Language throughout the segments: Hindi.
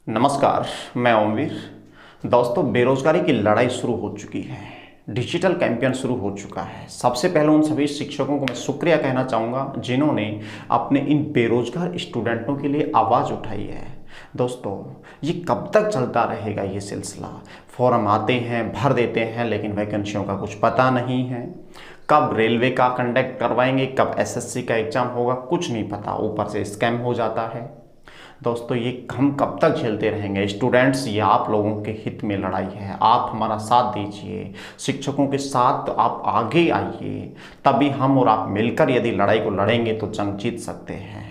नमस्कार, मैं ओमवीर। दोस्तों, बेरोजगारी की लड़ाई शुरू हो चुकी है। डिजिटल कैंपेन शुरू हो चुका है। सबसे पहले उन सभी शिक्षकों को मैं शुक्रिया कहना चाहूँगा जिन्होंने अपने इन बेरोजगार स्टूडेंटों के लिए आवाज़ उठाई है। दोस्तों, ये कब तक चलता रहेगा ये सिलसिला? फॉर्म आते हैं, भर देते हैं, लेकिन वैकेंसियों का कुछ पता नहीं है। कब रेलवे का कंडक्ट करवाएंगे, कब एसएससी का एग्ज़ाम होगा, कुछ नहीं पता। ऊपर से स्कैम हो जाता है। दोस्तों, ये हम कब तक झेलते रहेंगे? स्टूडेंट्स, ये आप लोगों के हित में लड़ाई है। आप हमारा साथ दीजिए, शिक्षकों के साथ आप आगे आइए, तभी हम और आप मिलकर यदि लड़ाई को लड़ेंगे तो जंग जीत सकते हैं।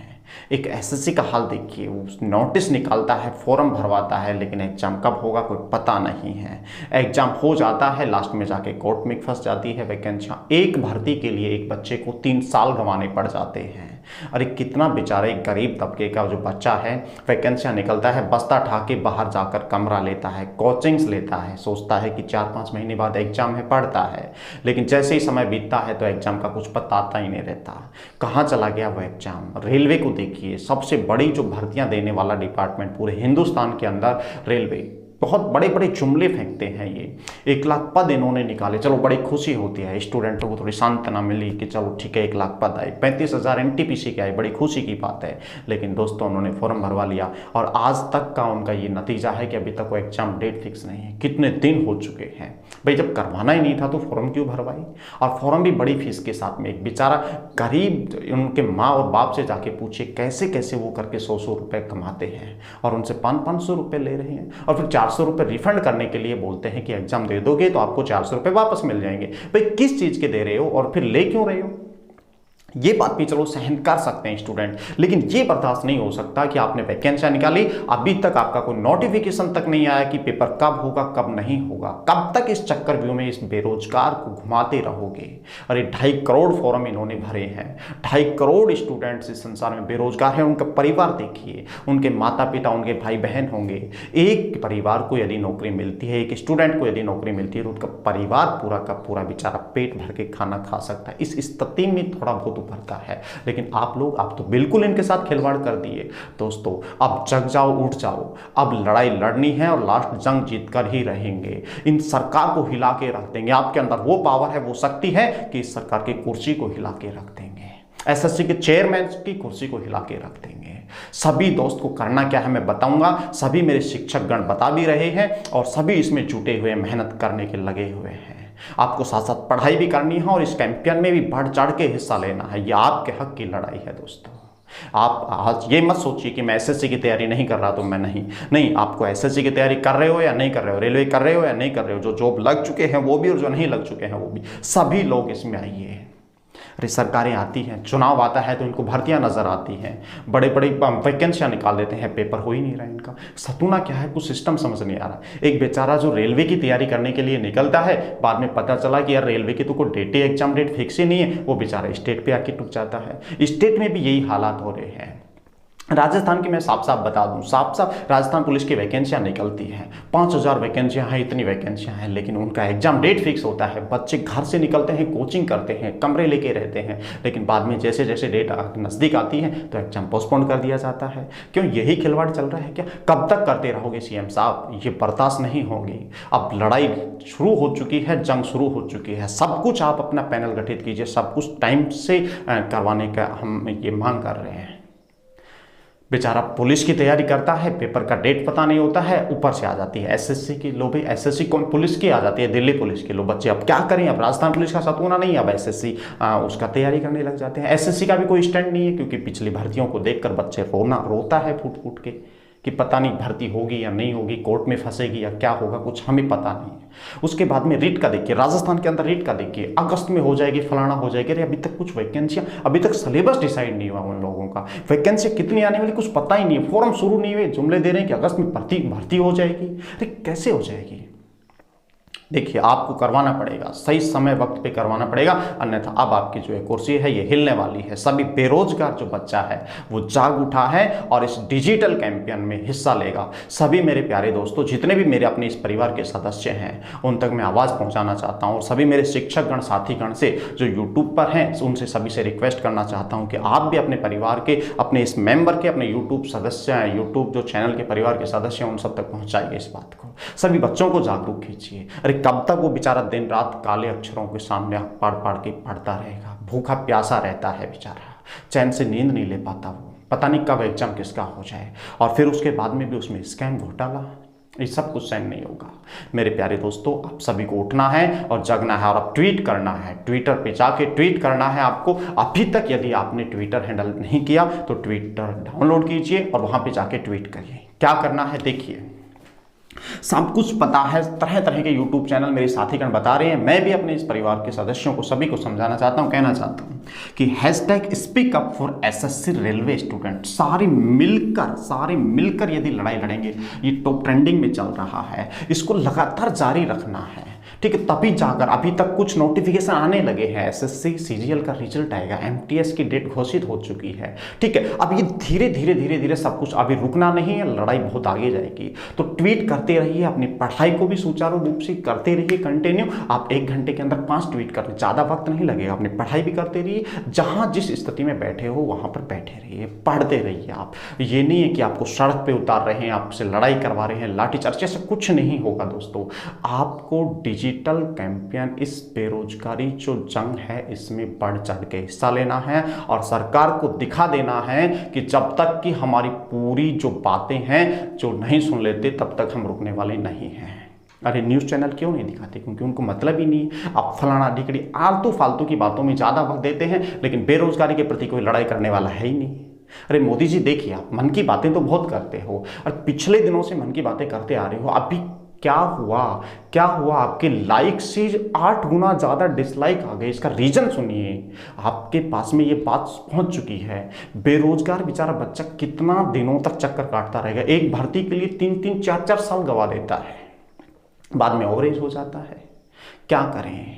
एक एसएससी का हाल देखिए, वो नोटिस निकालता है, फॉर्म भरवाता है, लेकिन एग्जाम कब होगा कोई पता नहीं है। एग्जाम हो जाता है, लास्ट में जाके कोर्ट में फंस जाती है वैकेंसियाँ। एक भर्ती के लिए एक बच्चे को 3 साल गंवाने पड़ जाते हैं। अरे कितना बेचारे गरीब तबके का जो बच्चा है, वैकेंसियाँ निकलता है, बस्ता ठा के बाहर जाकर कमरा लेता है, कोचिंग्स लेता है, सोचता है कि 4-5 महीने बाद एग्जाम है, पढ़ता है, लेकिन जैसे ही समय बीतता है तो एग्जाम का कुछ पता आता ही नहीं रहता। कहाँ चला गया वो एग्जाम? रेलवे को देखिए, सबसे बड़ी जो भर्तियां देने वाला डिपार्टमेंट पूरे हिंदुस्तान के अंदर रेलवे, बहुत बड़े बड़े जुमले फेंकते हैं ये। 1 लाख पद इन्होंने निकाले, चलो बड़ी खुशी होती है, स्टूडेंटों को थोड़ी सांत्वना मिली कि चलो ठीक है 1 लाख पद आए, 35,000 एनटीपीसी के आए, बड़ी खुशी की बात है। लेकिन दोस्तों, उन्होंने फॉर्म भरवा लिया और आज तक का उनका ये नतीजा है कि अभी तक वो एग्जाम डेट फिक्स नहीं है। कितने दिन हो चुके हैं भाई, जब करवाना ही नहीं था तो फॉर्म क्यों भरवाई? और फॉर्म भी बड़ी फीस के साथ में। एक बेचारा गरीब, उनके माँ और बाप से जाके पूछिए कैसे कैसे वो करके 100-100 रुपये कमाते हैं और उनसे 500-500 रुपये ले रहे हैं, और फिर 400 रुपये रिफंड करने के लिए बोलते हैं कि एग्जाम दे दोगे तो आपको 400 रुपये वापस मिल जाएंगे। भाई किस चीज़ के दे रहे हो और फिर ले क्यों रहे हो? ये बात भी चलो सहन कर सकते हैं स्टूडेंट, लेकिन ये बर्दाश्त नहीं हो सकता कि आपने वैकेंसियां निकाली, अभी तक आपका कोई नोटिफिकेशन तक नहीं आया कि पेपर कब होगा कब नहीं होगा। कब तक इस चक्रव्यूह में इस बेरोजगार को घुमाते रहोगे? अरे 2.5 करोड़ फॉर्म इन्होंने भरे हैं। 2.5 करोड़ स्टूडेंट्स इस संसार में बेरोजगार हैं। उनका परिवार देखिए, उनके माता पिता, उनके भाई बहन होंगे। एक परिवार को यदि नौकरी मिलती है, एक स्टूडेंट को यदि नौकरी मिलती है तो उनका परिवार पूरा का पूरा बेचारा पेट भर के खाना खा सकता है। इस स्थिति में थोड़ा बहुत भरता है, लेकिन आप तो बिल्कुल इनके साथ खिलवाड़ कर दिए। दोस्तों, अब जग जाओ, उठ जाओ, अब लड़ाई लड़नी है और लास्ट जंग जीत कर ही रहेंगे। इन सरकार को हिला के रख देंगे। आपके अंदर वो पावर है, वो शक्ति है कि इस सरकार की कुर्सी को हिला के रख देंगे, एसएससी के चेयरमैन की कुर्सी को हिला के रख देंगे। सभी दोस्त को करना क्या है मैं बताऊंगा, सभी मेरे शिक्षक गण बता भी रहे हैं और सभी इसमें जुटे हुए, मेहनत करने के लगे हुए हैं। आपको साथ साथ पढ़ाई भी करनी है और इस कैंपेन में भी बढ़ चढ़ के हिस्सा लेना है। यह आपके हक की लड़ाई है दोस्तों। आप आज ये मत सोचिए कि मैं एसएससी की तैयारी नहीं कर रहा तो मैं नहीं, आपको एसएससी की तैयारी कर रहे हो या नहीं कर रहे हो, रेलवे कर रहे हो या नहीं कर रहे हो, जो जॉब लग चुके हैं वो भी और जो नहीं लग चुके हैं वो भी, सभी लोग इसमें आइए। अरे सरकारें आती हैं, चुनाव आता है तो इनको भर्तियां नजर आती हैं, बड़े बड़े वैकेंसियां निकाल देते हैं, पेपर हो ही नहीं रहा इनका। सतूना क्या है, कुछ सिस्टम समझ नहीं आ रहा। एक बेचारा जो रेलवे की तैयारी करने के लिए निकलता है, बाद में पता चला कि यार रेलवे की तो कोई डेट, एग्जाम डेट फिक्स ही नहीं है, वो बेचारा स्टेट पे आके टूट जाता है। स्टेट में भी यही हालात हो रहे हैं। राजस्थान की मैं साफ साफ बता दूं, साफ साफ राजस्थान पुलिस की वैकेंसियां निकलती हैं, 5000 वैकेंसियां हैं, इतनी वैकेंसियां हैं, लेकिन उनका एग्जाम डेट फिक्स होता है। बच्चे घर से निकलते हैं, कोचिंग करते हैं, कमरे लेके रहते हैं, लेकिन बाद में जैसे जैसे डेट नज़दीक आती है तो एग्जाम पोस्टपोन कर दिया जाता है। क्यों? यही खिलवाड़ चल रहा है क्या? कब तक करते रहोगे सीएम साहब? ये बर्दाश्त नहीं होगी। अब लड़ाई शुरू हो चुकी है, जंग शुरू हो चुकी है। सब कुछ आप अपना पैनल गठित कीजिए, सब कुछ टाइम से करवाने का हम ये मांग कर रहे हैं। बेचारा पुलिस की तैयारी करता है, पेपर का डेट पता नहीं होता है, ऊपर से आ जाती है एसएससी की। लो भाई, एसएससी कौन, पुलिस की आ जाती है, दिल्ली पुलिस की। लो बच्चे अब क्या करें, अब राजस्थान पुलिस का सतूना नहीं, अब एसएससी उसका तैयारी करने लग जाते हैं। एसएससी का भी कोई स्टैंड नहीं है, क्योंकि पिछली भर्तियों को देखकर बच्चे रोता है फूट फूट के कि पता नहीं भर्ती होगी या नहीं होगी, कोर्ट में फंसेगी या क्या होगा, कुछ हमें पता नहीं है। उसके बाद में रीट का देखिए, राजस्थान के अंदर रीट का देखिए, अगस्त में हो जाएगी, फलाना हो जाएगी। अरे अभी तक कुछ वैकेंसियां, अभी तक सिलेबस डिसाइड नहीं हुआ उन लोगों का, वैकेंसी कितनी आने वाली कुछ पता ही नहीं है, फॉर्म शुरू नहीं हुए, जुमले दे रहे हैं कि अगस्त में भर्ती हो जाएगी। अरे कैसे हो जाएगी? देखिए आपको करवाना पड़ेगा, सही समय वक्त पे करवाना पड़ेगा, अन्यथा अब आपकी जो है कुर्सी है ये हिलने वाली है। सभी बेरोजगार जो बच्चा है वो जाग उठा है और इस डिजिटल कैंपेन में हिस्सा लेगा। सभी मेरे प्यारे दोस्तों, जितने भी मेरे अपने इस परिवार के सदस्य हैं उन तक मैं आवाज़ पहुंचाना चाहता हूं, और सभी मेरे शिक्षकगण साथीगण से जो यूट्यूब पर हैं उनसे सभी से रिक्वेस्ट करना चाहता हूँ कि आप भी अपने परिवार के, अपने इस मेंबर के, अपने यूट्यूब सदस्य हैं, यूट्यूब जो चैनल के परिवार के सदस्य हैं उन सब तक पहुँचाइए इस बात को। सभी बच्चों को जागरूक कीजिए। अरे कब तक वो बेचारा दिन रात काले अक्षरों के सामने पढ़ पढ़ के पढ़ता रहेगा, भूखा प्यासा रहता है बेचारा, चैन से नींद नहीं ले पाता वो, पता नहीं कब एग्जाम किसका हो जाए, और फिर उसके बाद में भी उसमें स्कैम घोटाला, ये सब कुछ सहन नहीं होगा। मेरे प्यारे दोस्तों, आप सभी को उठना है और जगना है, और अब ट्वीट करना है, ट्विटर पे जाके ट्वीट करना है आपको। अभी तक यदि आपने ट्विटर हैंडल नहीं किया तो ट्विटर डाउनलोड कीजिए और वहां पे जाके ट्वीट करिए। क्या करना है देखिए, सब कुछ पता है, तरह तरह के यूट्यूब चैनल मेरे साथीगण बता रहे हैं, मैं भी अपने इस परिवार के सदस्यों को सभी को समझाना चाहता हूं, कहना चाहता हूं कि hashtag speak up for SSC railway student सारे मिलकर यदि लड़ाई लड़ेंगे, ये टॉप ट्रेंडिंग में चल रहा है, इसको लगातार जारी रखना है, ठीक है। तभी जाकर अभी तक कुछ नोटिफिकेशन आने लगे हैं, एसएससी सीजीएल का रिजल्ट आएगा, एमटीएस की डेट घोषित हो चुकी है, ठीक है। अब ये धीरे धीरे सब कुछ, अभी रुकना नहीं है, लड़ाई बहुत आगे जाएगी। तो ट्वीट करते रहिए, अपनी पढ़ाई को भी सुचारू रूप से करते रहिए कंटिन्यू। आप 1 घंटे के अंदर 5 ट्वीट कर, ज़्यादा वक्त नहीं लगेगा, अपनी पढ़ाई भी करते रहिए, जहाँ जिस स्थिति में बैठे हो वहाँ पर बैठे रहिए, पढ़ते रहिए। आप ये नहीं है कि आपको सड़क पर उतार रहे हैं, आपसे लड़ाई करवा रहे हैं, लाठीचार्ज, से कुछ नहीं होगा दोस्तों। आपको डिजिटल कैंपेन, इस बेरोजगारी जो जंग है इसमें बढ़ चढ़ के हिस्सा लेना है और सरकार को दिखा देना है कि जब तक कि हमारी पूरी जो बातें हैं जो नहीं सुन लेते तब तक हम रुकने वाले नहीं हैं। अरे न्यूज़ चैनल क्यों नहीं दिखाते? क्योंकि उनको मतलब ही नहीं। अब फलाना डिकड़ी आलतू फालतू की बातों में ज़्यादा वक्त देते हैं, लेकिन बेरोजगारी के प्रति कोई लड़ाई करने वाला है ही नहीं। अरे मोदी जी देखिए, आप मन की बातें तो बहुत करते हो और पिछले दिनों से मन की बातें करते आ रहे हो, अभी क्या हुआ आपके लाइक से 8 गुना ज़्यादा डिसलाइक आ गए। इसका रीज़न सुनिए, आपके पास में ये बात पहुंच चुकी है। बेरोजगार बेचारा बच्चा कितना दिनों तक चक्कर काटता रहेगा, एक भर्ती के लिए 3-3, 4-4 साल गवा देता है, बाद में ओवरेज हो जाता है। क्या करें,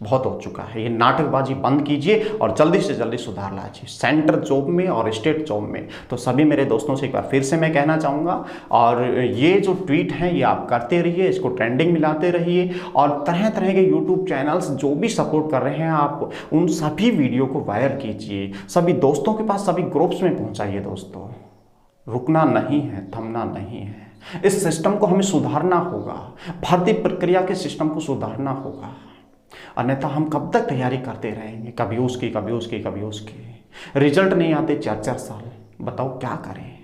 बहुत हो चुका है। ये नाटकबाजी बंद कीजिए और जल्दी से जल्दी सुधार लाजिए सेंट्रल जॉब में और स्टेट जॉब में। तो सभी मेरे दोस्तों से एक बार फिर से मैं कहना चाहूँगा, और ये जो ट्वीट हैं ये आप करते रहिए, इसको ट्रेंडिंग में लाते रहिए, और तरह तरह के यूट्यूब चैनल्स जो भी सपोर्ट कर रहे हैं आप उन सभी वीडियो को वायरल कीजिए, सभी दोस्तों के पास, सभी ग्रुप्स में पहुँचाइए। दोस्तों रुकना नहीं है, थमना नहीं है, इस सिस्टम को हमें सुधारना होगा, भर्ती प्रक्रिया के सिस्टम को सुधारना होगा, अन्यथा हम कब तक तैयारी करते रहेंगे, कभी उसकी रिजल्ट नहीं आते 4-4 साल, बताओ क्या करें।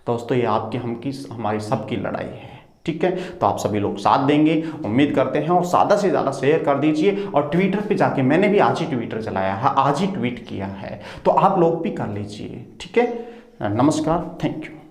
दोस्तों ये आपकी हमारी सबकी लड़ाई है, ठीक है। तो आप सभी लोग साथ देंगे उम्मीद करते हैं, और ज़्यादा से ज़्यादा शेयर कर दीजिए। और ट्विटर पे जाके, मैंने भी आज ही ट्विटर चलाया है, आज ही ट्वीट किया है, तो आप लोग भी कर लीजिए, ठीक है। नमस्कार, थैंक यू।